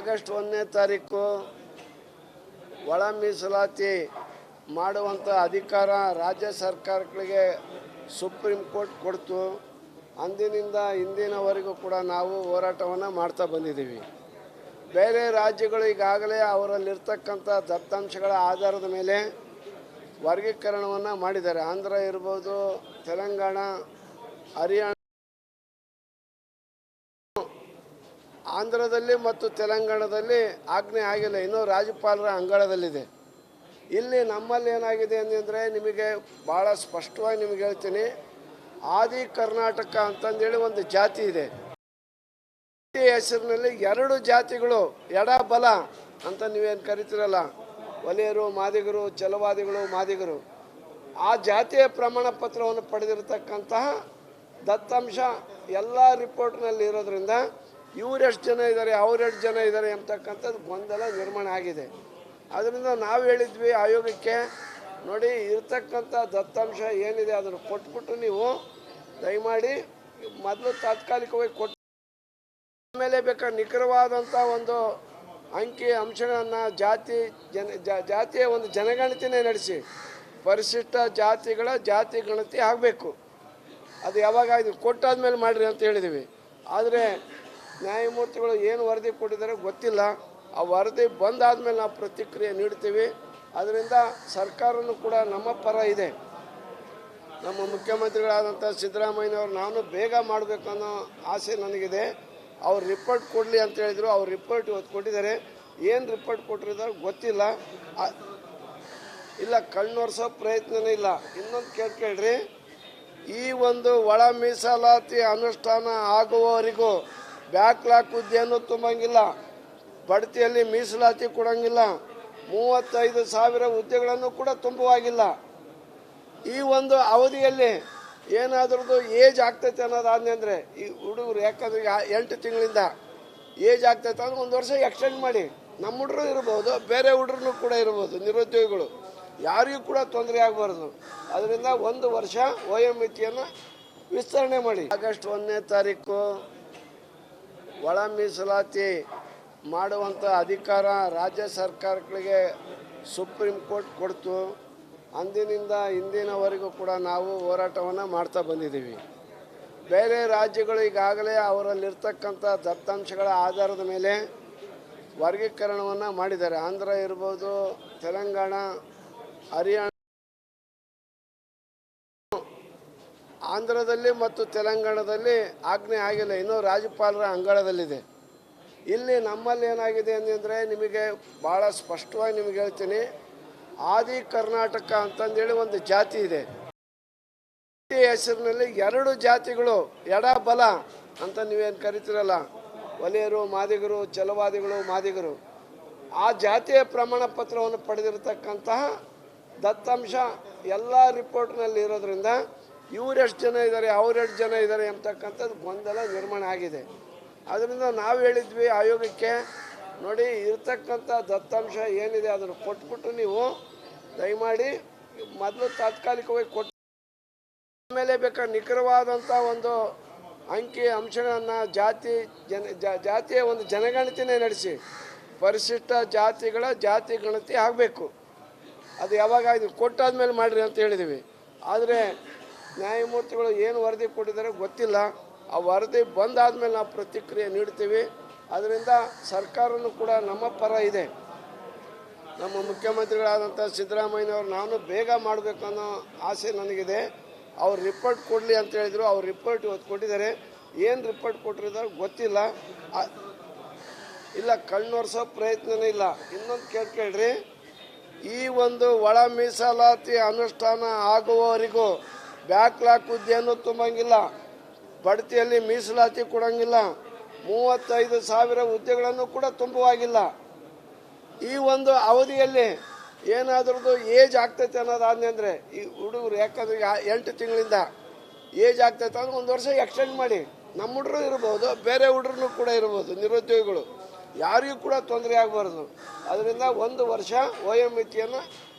August 1ನೇ ತಾರೀಕು ಒಳ ಮೀಸಲಾತಿ ಮಾಡುವಂಥ ಅಧಿಕಾರ ರಾಜ್ಯ ಸರ್ಕಾರಗಳಿಗೆ ಸುಪ್ರೀಂ ಕೋರ್ಟ್ ಕೊಡ್ತು. ಅಂದಿನಿಂದ ಇಂದಿನವರೆಗೂ ಕೂಡ ನಾವು ಹೋರಾಟವನ್ನು ಮಾಡ್ತಾ ಬಂದಿದ್ದೀವಿ. ಬೇರೆ ರಾಜ್ಯಗಳು ಈಗಾಗಲೇ ಅವರಲ್ಲಿರ್ತಕ್ಕಂಥ ದತ್ತಾಂಶಗಳ ಆಧಾರದ ಮೇಲೆ ವರ್ಗೀಕರಣವನ್ನು ಮಾಡಿದ್ದಾರೆ. ಆಂಧ್ರ ಇರ್ಬೋದು, ತೆಲಂಗಾಣ, ಹರಿಯಾಣ. ಆಂಧ್ರದಲ್ಲಿ ಮತ್ತು ತೆಲಂಗಾಣದಲ್ಲಿ ಆಜ್ಞೆ ಆಗಿಲ್ಲ, ಇನ್ನೂ ರಾಜ್ಯಪಾಲರ ಅಂಗಳದಲ್ಲಿದೆ. ಇಲ್ಲಿ ನಮ್ಮಲ್ಲಿ ಏನಾಗಿದೆ ಅಂದರೆ ನಿಮಗೆ ಭಾಳ ಸ್ಪಷ್ಟವಾಗಿ ನಿಮಗೆ ಹೇಳ್ತೀನಿ, ಆದಿ ಕರ್ನಾಟಕ ಅಂತಂದೇಳಿ ಒಂದು ಜಾತಿ ಇದೆ. ಈ ಹೆಸರಿನಲ್ಲಿ ಎರಡು ಜಾತಿಗಳು ಎಡ ಬಲ ಅಂತ ನೀವೇನು ಕರಿತೀರಲ್ಲ, ಒಲೆಯರು, ಮಾದಿಗರು, ಛಲವಾದಿಗಳು, ಮಾದಿಗರು, ಆ ಜಾತಿಯ ಪ್ರಮಾಣ ಪತ್ರವನ್ನು ಪಡೆದಿರತಕ್ಕಂತಹ ದತ್ತಾಂಶ ಎಲ್ಲ ರಿಪೋರ್ಟ್ನಲ್ಲಿ ಇರೋದ್ರಿಂದ ಇವರೆಷ್ಟು ಜನ ಇದ್ದಾರೆ, ಅವರೆಷ್ಟು ಜನ ಇದ್ದಾರೆ ಎಂಬತಕ್ಕಂಥದ್ದು ಗೊಂದಲ ನಿರ್ಮಾಣ ಆಗಿದೆ. ಅದರಿಂದ ನಾವು ಹೇಳಿದ್ವಿ ಆಯೋಗಕ್ಕೆ, ನೋಡಿ ಇರ್ತಕ್ಕಂಥ ದತ್ತಾಂಶ ಏನಿದೆ ಅದನ್ನು ಕೊಟ್ಬಿಟ್ಟು ನೀವು ದಯಮಾಡಿ ಮೊದಲು ತಾತ್ಕಾಲಿಕವಾಗಿ ಕೊಟ್ಟು ಆಮೇಲೆ ಬೇಕಾದ್ರೆ ನಿಖರವಾದಂಥ ಒಂದು ಅಂಕಿ ಅಂಶಗಳನ್ನು ಜಾತಿಯ ಒಂದು ಜನಗಣತಿನೇ ನಡೆಸಿ ಪರಿಶಿಷ್ಟ ಜಾತಿಗಳ ಜಾತಿ ಗಣತಿ ಆಗಬೇಕು. ಅದು ಯಾವಾಗ ಇದು ಕೊಟ್ಟಾದ್ಮೇಲೆ ಮಾಡಿರಿ ಅಂತ ಹೇಳಿದ್ದೀವಿ. ಆದರೆ ನ್ಯಾಯಮೂರ್ತಿಗಳು ಏನು ವರದಿ ಕೊಟ್ಟಿದ್ದಾರೆ ಗೊತ್ತಿಲ್ಲ. ಆ ವರದಿ ಬಂದಾದಮೇಲೆ ನಾವು ಪ್ರತಿಕ್ರಿಯೆ ನೀಡ್ತೀವಿ. ಅದರಿಂದ ಸರ್ಕಾರನೂ ಕೂಡ ನಮ್ಮ ಪರ ಇದೆ. ನಮ್ಮ ಮುಖ್ಯಮಂತ್ರಿಗಳಾದಂಥ ಸಿದ್ದರಾಮಯ್ಯನವರು ನಾನು ಬೇಗ ಮಾಡಬೇಕು ಅನ್ನೋ ಆಸೆ ನನಗಿದೆ. ಅವ್ರು ರಿಪೋರ್ಟ್ ಕೊಡಲಿ ಅಂತ ಹೇಳಿದರು. ಅವ್ರು ರಿಪೋರ್ಟ್ ಇವತ್ತು ಕೊಟ್ಟಿದ್ದಾರೆ. ಏನು ರಿಪೋರ್ಟ್ ಕೊಟ್ಟಿದ್ದಾರೆ ಗೊತ್ತಿಲ್ಲ. ಇಲ್ಲ, ಕಣ್ಣೊರೆಸೋ ಪ್ರಯತ್ನನೇ ಇಲ್ಲ. ಇನ್ನೊಂದು ಕೇಳ್ರಿ, ಈ ಒಂದು ಒಳ ಮೀಸಲಾತಿ ಅನುಷ್ಠಾನ ಆಗುವವರೆಗೂ ಬ್ಯಾಕ್ಲಾಗ್ ಹುದ್ದೆಯನ್ನು ತುಂಬಂಗಿಲ್ಲ, ಬಡ್ತಿಯಲ್ಲಿ ಮೀಸಲಾತಿ ಕೊಡಂಗಿಲ್ಲ, 35,000 ಹುದ್ದೆಗಳನ್ನು ಕೂಡ ತುಂಬುವಾಗಿಲ್ಲ. ಈ ಒಂದು ಅವಧಿಯಲ್ಲಿ ಏನಾದ್ರದ್ದು ಏಜ್ ಆಗ್ತೈತೆ ಅನ್ನೋದಾದ್ನೆ ಅಂದರೆ ಈ ಹುಡುಗರು, ಯಾಕಂದ್ರೆ 8 ತಿಂಗಳಿಂದ ಏಜ್ ಆಗ್ತೈತೆ ಅಂದ್ರೆ 1 ವರ್ಷ ಎಕ್ಸ್ಟೆಂಡ್ ಮಾಡಿ. ನಮ್ಮ ಹುಡುಗರು ಇರ್ಬೋದು, ಬೇರೆ ಹುಡುಗರು ಕೂಡ ಇರ್ಬೋದು, ನಿರುದ್ಯೋಗಿಗಳು, ಯಾರಿಗೂ ಕೂಡ ತೊಂದರೆ ಆಗಬಾರ್ದು. ಅದರಿಂದ 1 ವರ್ಷ ವಯೋಮಿತಿಯನ್ನು ವಿಸ್ತರಣೆ ಮಾಡಿ. ಆಗಸ್ಟ್ 1ನೇ ತಾರೀಕು ಒಳ ಮೀಸಲಾತಿ ಮಾಡುವಂಥ ಅಧಿಕಾರ ರಾಜ್ಯ ಸರ್ಕಾರಗಳಿಗೆ ಸುಪ್ರೀಂ ಕೋರ್ಟ್ ಕೊಡ್ತು. ಅಂದಿನಿಂದ ಇಂದಿನವರೆಗೂ ಕೂಡ ನಾವು ಹೋರಾಟವನ್ನು ಮಾಡ್ತಾ ಬಂದಿದ್ದೀವಿ. ಬೇರೆ ರಾಜ್ಯಗಳು ಈಗಾಗಲೇ ಅವರಲ್ಲಿರ್ತಕ್ಕಂಥ ದತ್ತಾಂಶಗಳ ಆಧಾರದ ಮೇಲೆ ವರ್ಗೀಕರಣವನ್ನು ಮಾಡಿದ್ದಾರೆ. ಆಂಧ್ರ ಇರ್ಬೋದು, ತೆಲಂಗಾಣ, ಹರಿಯಾಣ. ಆಂಧ್ರದಲ್ಲಿ ಮತ್ತು ತೆಲಂಗಾಣದಲ್ಲಿ ಆಜ್ಞೆ ಆಗಿಲ್ಲ, ಇನ್ನೂ ರಾಜ್ಯಪಾಲರ ಅಂಗಳದಲ್ಲಿದೆ. ಇಲ್ಲಿ ನಮ್ಮಲ್ಲಿ ಏನಾಗಿದೆ ಅಂದರೆ ನಿಮಗೆ ಭಾಳ ಸ್ಪಷ್ಟವಾಗಿ ನಿಮಗೆ ಹೇಳ್ತೀನಿ, ಆದಿ ಕರ್ನಾಟಕ ಅಂತಂದೇಳಿ ಒಂದು ಜಾತಿ ಇದೆ. ಈ ಹೆಸರಿನಲ್ಲಿ ಎರಡು ಜಾತಿಗಳು ಎಡ ಬಲ ಅಂತ ನೀವೇನು ಕರಿತೀರಲ್ಲ, ಒಲೆಯರು, ಮಾದಿಗರು, ಛಲವಾದಿಗಳು, ಮಾದಿಗರು, ಆ ಜಾತಿಯ ಪ್ರಮಾಣ ಪತ್ರವನ್ನು ಪಡೆದಿರತಕ್ಕಂತಹ ದತ್ತಾಂಶ ಎಲ್ಲ ರಿಪೋರ್ಟ್ನಲ್ಲಿ ಇರೋದ್ರಿಂದ ಇವರೆಷ್ಟು ಜನ ಇದ್ದಾರೆ, ಅವರೆಷ್ಟು ಜನ ಇದ್ದಾರೆ ಎಂಬತಕ್ಕಂಥದ್ದು ಗೊಂದಲ ನಿರ್ಮಾಣ ಆಗಿದೆ. ಅದರಿಂದ ನಾವು ಹೇಳಿದ್ವಿ ಆಯೋಗಕ್ಕೆ, ನೋಡಿ ಇರ್ತಕ್ಕಂಥ ದತ್ತಾಂಶ ಏನಿದೆ ಅದನ್ನು ಕೊಟ್ಬಿಟ್ಟು ನೀವು ದಯಮಾಡಿ ಮೊದಲು ತಾತ್ಕಾಲಿಕವಾಗಿ ಕೊಟ್ಟು ಆಮೇಲೆ ಬೇಕಾದ್ರೆ ನಿಖರವಾದಂಥ ಒಂದು ಅಂಕಿ ಅಂಶಗಳನ್ನು ಜಾತಿಯ ಒಂದು ಜನಗಣತಿನೇ ನಡೆಸಿ ಪರಿಶಿಷ್ಟ ಜಾತಿಗಳ ಜಾತಿ ಗಣತಿ ಆಗಬೇಕು. ಅದು ಯಾವಾಗ ಇದು ಕೊಟ್ಟಾದ್ಮೇಲೆ ಮಾಡಿರಿ ಅಂತ ಹೇಳಿದ್ದೀವಿ. ಆದರೆ ನ್ಯಾಯಮೂರ್ತಿಗಳು ಏನು ವರದಿ ಕೊಟ್ಟಿದ್ದಾರೆ ಗೊತ್ತಿಲ್ಲ. ಆ ವರದಿ ಬಂದಾದಮೇಲೆ ನಾವು ಪ್ರತಿಕ್ರಿಯೆ ನೀಡ್ತೀವಿ. ಅದರಿಂದ ಸರ್ಕಾರನೂ ಕೂಡ ನಮ್ಮ ಪರ ಇದೆ. ನಮ್ಮ ಮುಖ್ಯಮಂತ್ರಿಗಳಾದಂಥ ಸಿದ್ದರಾಮಯ್ಯನವರು ನಾನು ಬೇಗ ಮಾಡಬೇಕು ಅನ್ನೋ ಆಸೆ ನನಗಿದೆ. ಅವ್ರು ರಿಪೋರ್ಟ್ ಕೊಡಲಿ ಅಂತ ಹೇಳಿದರು. ಅವ್ರು ರಿಪೋರ್ಟ್ ಇವತ್ತು ಕೊಟ್ಟಿದ್ದಾರೆ. ಏನು ರಿಪೋರ್ಟ್ ಕೊಟ್ಟಿದ್ದಾರೆ ಗೊತ್ತಿಲ್ಲ. ಇಲ್ಲ, ಕಣ್ಣೊರೆಸೋ ಪ್ರಯತ್ನನೇ ಇಲ್ಲ. ಇನ್ನೊಂದು ಕೇಳ್ರಿ, ಈ ಒಂದು ಒಳ ಮೀಸಲಾತಿ ಅನುಷ್ಠಾನ ಆಗುವವರೆಗೂ ಬ್ಯಾಕ್ಲಾಗ್ ಹುದ್ದೆಯನ್ನು ತುಂಬಂಗಿಲ್ಲ, ಬಡ್ತಿಯಲ್ಲಿ ಮೀಸಲಾತಿ ಕೊಡಂಗಿಲ್ಲ, 35,000 ಹುದ್ದೆಗಳನ್ನು ಕೂಡ ತುಂಬುವಾಗಿಲ್ಲ. ಈ ಒಂದು ಅವಧಿಯಲ್ಲಿ ಏನಾದ್ರದ್ದು ಏಜ್ ಆಗ್ತೈತೆ ಅನ್ನೋದಾದ್ನೆ ಅಂದರೆ ಈ ಹುಡುಗರು, ಯಾಕಂದ್ರೆ 8 ತಿಂಗಳಿಂದ ಏಜ್ ಆಗ್ತೈತೆ ಅಂದ್ರೆ 1 ವರ್ಷ ಎಕ್ಸ್ಟೆಂಡ್ ಮಾಡಿ. ನಮ್ಮ ಹುಡುಗರು ಇರ್ಬೋದು, ಬೇರೆ ಹುಡುಗರು ಕೂಡ ಇರ್ಬೋದು, ನಿರುದ್ಯೋಗಿಗಳು, ಯಾರಿಗೂ ಕೂಡ ತೊಂದರೆ ಆಗಬಾರ್ದು. ಅದರಿಂದ 1 ವರ್ಷ ವಯೋಮಿತಿಯನ್ನು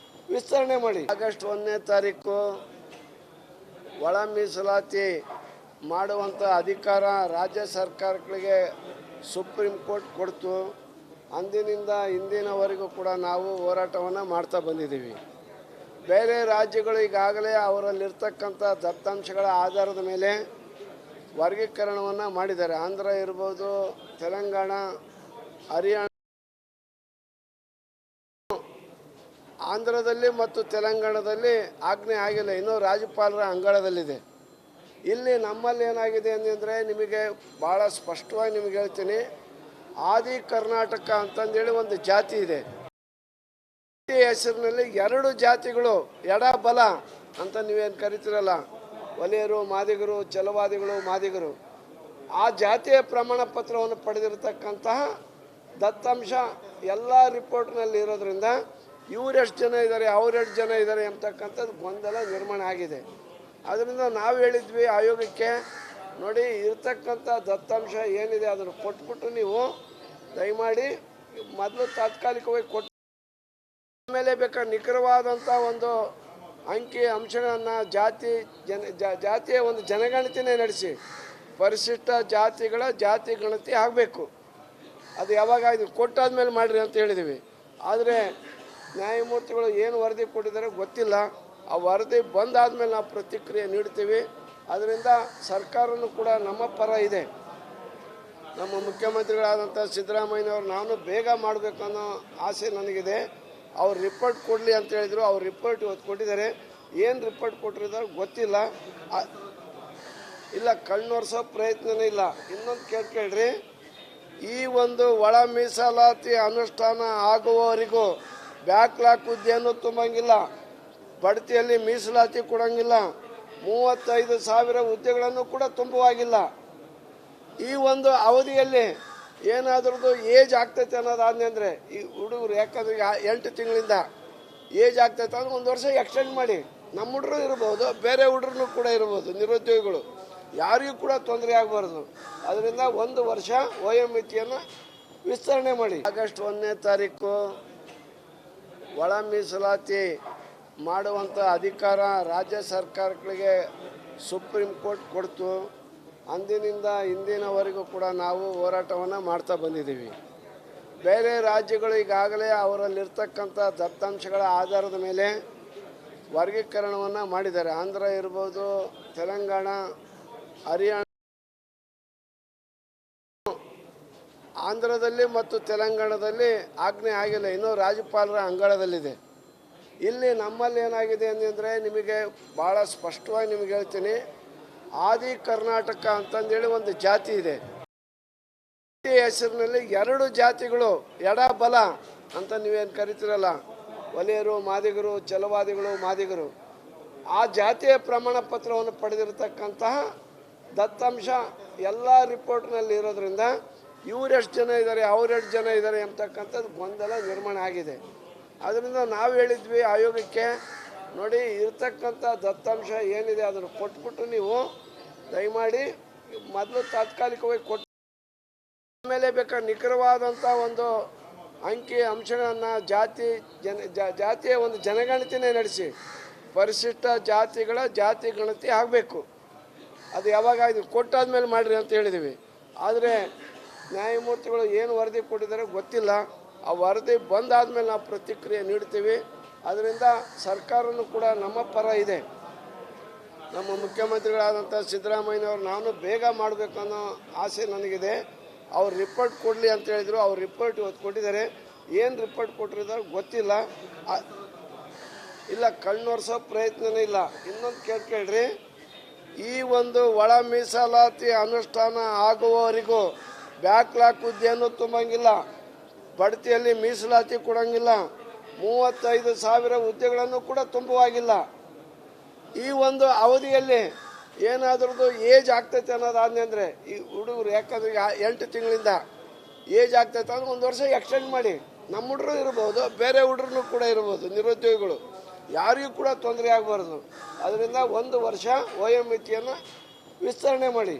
ವಿಸ್ತರಣೆ ಮಾಡಿ. ಆಗಸ್ಟ್ 1ನೇ ತಾರೀಕು ಒಳ ಮೀಸಲಾತಿ ಮಾಡುವಂಥ ಅಧಿಕಾರ ರಾಜ್ಯ ಸರ್ಕಾರಗಳಿಗೆ ಸುಪ್ರೀಂ ಕೋರ್ಟ್ ಕೊಡ್ತು. ಅಂದಿನಿಂದ ಇಂದಿನವರೆಗೂ ಕೂಡ ನಾವು ಹೋರಾಟವನ್ನು ಮಾಡ್ತಾ ಬಂದಿದ್ದೀವಿ. ಬೇರೆ ರಾಜ್ಯಗಳು ಈಗಾಗಲೇ ಅವರಲ್ಲಿರ್ತಕ್ಕಂಥ ದತ್ತಾಂಶಗಳ ಆಧಾರದ ಮೇಲೆ ವರ್ಗೀಕರಣವನ್ನು ಮಾಡಿದ್ದಾರೆ. ಆಂಧ್ರ ಇರ್ಬೋದು, ತೆಲಂಗಾಣ, ಹರಿಯಾಣ. ಆಂಧ್ರದಲ್ಲಿ ಮತ್ತು ತೆಲಂಗಾಣದಲ್ಲಿ ಆಜ್ಞೆ ಆಗಿಲ್ಲ, ಇನ್ನೂ ರಾಜ್ಯಪಾಲರ ಅಂಗಳದಲ್ಲಿದೆ. ಇಲ್ಲಿ ನಮ್ಮಲ್ಲಿ ಏನಾಗಿದೆ ಅಂದರೆ ನಿಮಗೆ ಭಾಳ ಸ್ಪಷ್ಟವಾಗಿ ನಿಮಗೆ ಹೇಳ್ತೀನಿ, ಆದಿ ಕರ್ನಾಟಕ ಅಂತಂದೇಳಿ ಒಂದು ಜಾತಿ ಇದೆ. ಈ ಹೆಸರಿನಲ್ಲಿ ಎರಡು ಜಾತಿಗಳು ಎಡ ಬಲ ಅಂತ ನೀವೇನು ಕರಿತೀರಲ್ಲ, ವಲಿಯರು, ಮಾದಿಗರು, ಛಲವಾದಿಗಳು, ಮಾದಿಗರು, ಆ ಜಾತಿಯ ಪ್ರಮಾಣ ಪತ್ರವನ್ನು ಪಡೆದಿರತಕ್ಕಂತಹ ದತ್ತಾಂಶ ಎಲ್ಲ ರಿಪೋರ್ಟ್ನಲ್ಲಿ ಇರೋದ್ರಿಂದ ಇವರೆಷ್ಟು ಜನ ಇದ್ದಾರೆ, ಅವರೆಷ್ಟು ಜನ ಇದ್ದಾರೆ ಎಂಬತಕ್ಕಂಥದ್ದು ಗೊಂದಲ ನಿರ್ಮಾಣ ಆಗಿದೆ. ಅದರಿಂದ ನಾವು ಹೇಳಿದ್ವಿ ಆಯೋಗಕ್ಕೆ, ನೋಡಿ ಇರ್ತಕ್ಕಂಥ ದತ್ತಾಂಶ ಏನಿದೆ ಅದನ್ನು ಕೊಟ್ಬಿಟ್ಟು ನೀವು ದಯಮಾಡಿ ಮೊದಲು ತಾತ್ಕಾಲಿಕವಾಗಿ ಕೊಟ್ಟು ಆಮೇಲೆ ಬೇಕಾದ್ರೆ ನಿಖರವಾದಂಥ ಒಂದು ಅಂಕಿ ಅಂಶಗಳನ್ನು ಜಾತಿಯ ಒಂದು ಜನಗಣತಿನೇ ನಡೆಸಿ ಪರಿಶಿಷ್ಟ ಜಾತಿಗಳ ಜಾತಿ ಗಣತಿ ಆಗಬೇಕು. ಅದು ಯಾವಾಗ ಇದು ಕೊಟ್ಟಾದ್ಮೇಲೆ ಮಾಡಿರಿ ಅಂತ ಹೇಳಿದ್ದೀವಿ. ಆದರೆ ನ್ಯಾಯಮೂರ್ತಿಗಳು ಏನು ವರದಿ ಕೊಟ್ಟಿದ್ದಾರೆ ಗೊತ್ತಿಲ್ಲ. ಆ ವರದಿ ಬಂದಾದಮೇಲೆ ನಾವು ಪ್ರತಿಕ್ರಿಯೆ ನೀಡ್ತೀವಿ. ಅದರಿಂದ ಸರ್ಕಾರನೂ ಕೂಡ ನಮ್ಮ ಪರ ಇದೆ. ನಮ್ಮ ಮುಖ್ಯಮಂತ್ರಿಗಳಾದಂಥ ಸಿದ್ದರಾಮಯ್ಯನವರು ನಾನು ಬೇಗ ಮಾಡಬೇಕು ಅನ್ನೋ ಆಸೆ ನನಗಿದೆ. ಅವ್ರು ರಿಪೋರ್ಟ್ ಕೊಡಲಿ ಅಂತ ಹೇಳಿದರು. ಅವ್ರು ರಿಪೋರ್ಟ್ ಇವತ್ತು ಕೊಟ್ಟಿದ್ದಾರೆ. ಏನು ರಿಪೋರ್ಟ್ ಕೊಟ್ಟಿದ್ದಾರೆ ಗೊತ್ತಿಲ್ಲ. ಇಲ್ಲ, ಕಣ್ಣೊರೆಸೋ ಪ್ರಯತ್ನನೇ ಇಲ್ಲ. ಇನ್ನೊಂದು ಕೇಳ್ರಿ, ಈ ಒಂದು ಒಳ ಮೀಸಲಾತಿ ಅನುಷ್ಠಾನ ಆಗುವವರೆಗೂ ಬ್ಯಾಕ್ಲಾಗ್ ಹುದ್ದೆಯನ್ನು ತುಂಬಂಗಿಲ್ಲ, ಬಡ್ತಿಯಲ್ಲಿ ಮೀಸಲಾತಿ ಕೊಡಂಗಿಲ್ಲ, 35,000 ಹುದ್ದೆಗಳನ್ನು ಕೂಡ ತುಂಬುವಾಗಿಲ್ಲ. ಈ ಒಂದು ಅವಧಿಯಲ್ಲಿ ಏನಾದ್ರದ್ದು ಏಜ್ ಆಗ್ತೈತೆ ಅನ್ನೋದಾದ್ರೆ ಈ ಹುಡುಗರು, ಯಾಕಂದ್ರೆ 8 ತಿಂಗಳಿಂದ ಏಜ್ ಆಗ್ತೈತೆ ಅಂದ್ರೆ 1 ವರ್ಷ ಎಕ್ಸ್ಟೆಂಡ್ ಮಾಡಿ. ನಮ್ಮ ಹುಡುಗರು ಇರ್ಬೋದು, ಬೇರೆ ಹುಡುಗರು ಕೂಡ ಇರ್ಬೋದು, ನಿರುದ್ಯೋಗಿಗಳು, ಯಾರಿಗೂ ಕೂಡ ತೊಂದರೆ ಆಗಬಾರ್ದು. ಅದರಿಂದ 1 ವರ್ಷ ವಯೋಮಿತಿಯನ್ನು ವಿಸ್ತರಣೆ ಮಾಡಿ. ಆಗಸ್ಟ್ 1ನೇ ತಾರೀಕು ಒಳ ಮೀಸಲಾತಿ ಮಾಡುವಂಥ ಅಧಿಕಾರ ರಾಜ್ಯ ಸರ್ಕಾರಗಳಿಗೆ ಸುಪ್ರೀಂ ಕೋರ್ಟ್ ಕೊಡ್ತು. ಅಂದಿನಿಂದ ಇಂದಿನವರೆಗೂ ಕೂಡ ನಾವು ಹೋರಾಟವನ್ನು ಮಾಡ್ತಾ ಬಂದಿದ್ದೀವಿ. ಬೇರೆ ರಾಜ್ಯಗಳು ಈಗಾಗಲೇ ಅವರಲ್ಲಿರ್ತಕ್ಕಂಥ ದತ್ತಾಂಶಗಳ ಆಧಾರದ ಮೇಲೆ ವರ್ಗೀಕರಣವನ್ನು ಮಾಡಿದ್ದಾರೆ. ಆಂಧ್ರ ಇರ್ಬೋದು, ತೆಲಂಗಾಣ, ಹರಿಯಾಣ. ಆಂಧ್ರದಲ್ಲಿ ಮತ್ತು ತೆಲಂಗಾಣದಲ್ಲಿ ಆಜ್ಞೆ ಆಗಿಲ್ಲ, ಇನ್ನೂ ರಾಜ್ಯಪಾಲರ ಅಂಗಳದಲ್ಲಿದೆ. ಇಲ್ಲಿ ನಮ್ಮಲ್ಲಿ ಏನಾಗಿದೆ ಅಂದರೆ ನಿಮಗೆ ಭಾಳ ಸ್ಪಷ್ಟವಾಗಿ ನಿಮಗೆ ಹೇಳ್ತೀನಿ, ಆದಿ ಕರ್ನಾಟಕ ಅಂತಂದೇಳಿ ಒಂದು ಜಾತಿ ಇದೆ. ಈ ಹೆಸರಿನಲ್ಲಿ ಎರಡು ಜಾತಿಗಳು ಎಡ ಬಲ ಅಂತ ನೀವೇನು ಕರಿತೀರಲ್ಲ, ವಲಿಯರು, ಮಾದಿಗರು, ಛಲವಾದಿಗಳು, ಮಾದಿಗರು, ಆ ಜಾತಿಯ ಪ್ರಮಾಣ ಪತ್ರವನ್ನು ಪಡೆದಿರತಕ್ಕಂತಹ ದತ್ತಾಂಶ ಎಲ್ಲ ರಿಪೋರ್ಟ್ನಲ್ಲಿ ಇರೋದ್ರಿಂದ ಇವರೆಷ್ಟು ಜನ ಇದ್ದಾರೆ, ಅವರೆಷ್ಟು ಜನ ಇದ್ದಾರೆ ಎಂಬತಕ್ಕಂಥದ್ದು ಗೊಂದಲ ನಿರ್ಮಾಣ ಆಗಿದೆ. ಅದರಿಂದ ನಾವು ಹೇಳಿದ್ವಿ ಆಯೋಗಕ್ಕೆ, ನೋಡಿ ಇರ್ತಕ್ಕಂಥ ದತ್ತಾಂಶ ಏನಿದೆ ಅದನ್ನು ಕೊಟ್ಬಿಟ್ಟು ನೀವು ದಯಮಾಡಿ ಮೊದಲು ತಾತ್ಕಾಲಿಕವಾಗಿ ಕೊಟ್ಟು ಆಮೇಲೆ ಬೇಕಾದ್ರೆ ನಿಖರವಾದಂಥ ಒಂದು ಅಂಕಿ ಅಂಶಗಳನ್ನು ಜಾತಿಯ ಒಂದು ಜನಗಣತಿನೇ ನಡೆಸಿ ಪರಿಶಿಷ್ಟ ಜಾತಿಗಳ ಜಾತಿ ಗಣತಿ ಆಗಬೇಕು. ಅದು ಯಾವಾಗ ಇದು ಕೊಟ್ಟಾದ್ಮೇಲೆ ಮಾಡಿರಿ ಅಂತ ಹೇಳಿದ್ದೀವಿ. ಆದರೆ ನ್ಯಾಯಮೂರ್ತಿಗಳು ಏನು ವರದಿ ಕೊಟ್ಟಿದ್ದಾರೆ ಗೊತ್ತಿಲ್ಲ. ಆ ವರದಿ ಬಂದಾದಮೇಲೆ ನಾವು ಪ್ರತಿಕ್ರಿಯೆ ನೀಡ್ತೀವಿ. ಅದರಿಂದ ಸರ್ಕಾರನೂ ಕೂಡ ನಮ್ಮ ಪರ ಇದೆ. ನಮ್ಮ ಮುಖ್ಯಮಂತ್ರಿಗಳಾದಂಥ ಸಿದ್ದರಾಮಯ್ಯನವರು ನಾನು ಬೇಗ ಮಾಡಬೇಕು ಅನ್ನೋ ಆಸೆ ನನಗಿದೆ. ಅವ್ರು ರಿಪೋರ್ಟ್ ಕೊಡಲಿ ಅಂತ ಹೇಳಿದರು. ಅವ್ರು ರಿಪೋರ್ಟ್ ಇವತ್ತು ಕೊಟ್ಟಿದ್ದಾರೆ. ಏನು ರಿಪೋರ್ಟ್ ಕೊಟ್ಟಿದ್ದಾರೆ ಗೊತ್ತಿಲ್ಲ. ಇಲ್ಲ, ಕಣ್ಣೊರೆಸೋ ಪ್ರಯತ್ನನೇ ಇಲ್ಲ. ಇನ್ನೊಂದು ಕೇಳ್ರಿ, ಈ ಒಂದು ಒಳ ಮೀಸಲಾತಿ ಅನುಷ್ಠಾನ ಆಗುವವರೆಗೂ ಬ್ಯಾಕ್ಲಾಗ್ ಹುದ್ದೆಯನ್ನು ತುಂಬಂಗಿಲ್ಲ, ಬಡ್ತಿಯಲ್ಲಿ ಮೀಸಲಾತಿ ಕೊಡಂಗಿಲ್ಲ, 35,000 ಹುದ್ದೆಗಳನ್ನು ಕೂಡ ತುಂಬುವಾಗಿಲ್ಲ. ಈ ಒಂದು ಅವಧಿಯಲ್ಲಿ ಏನಾದ್ರದ್ದು ಏಜ್ ಆಗ್ತೈತೆ ಅನ್ನೋದಾದ್ರೆ ಈ ಹುಡುಗರು, ಯಾಕಂದ್ರೆ 8 ತಿಂಗಳಿಂದ ಏಜ್ ಆಗ್ತೈತೆ ಅಂದ್ರೆ 1 ವರ್ಷ ಎಕ್ಸ್ಟೆಂಡ್ ಮಾಡಿ. ನಮ್ಮ ಹುಡುಗರು ಇರ್ಬೋದು, ಬೇರೆ ಹುಡುಗರು ಕೂಡ ಇರ್ಬೋದು, ನಿರುದ್ಯೋಗಿಗಳು, ಯಾರಿಗೂ ಕೂಡ ತೊಂದರೆ ಆಗಬಾರ್ದು. ಅದರಿಂದ 1 ವರ್ಷ ವಯೋಮಿತಿಯನ್ನು ವಿಸ್ತರಣೆ ಮಾಡಿ.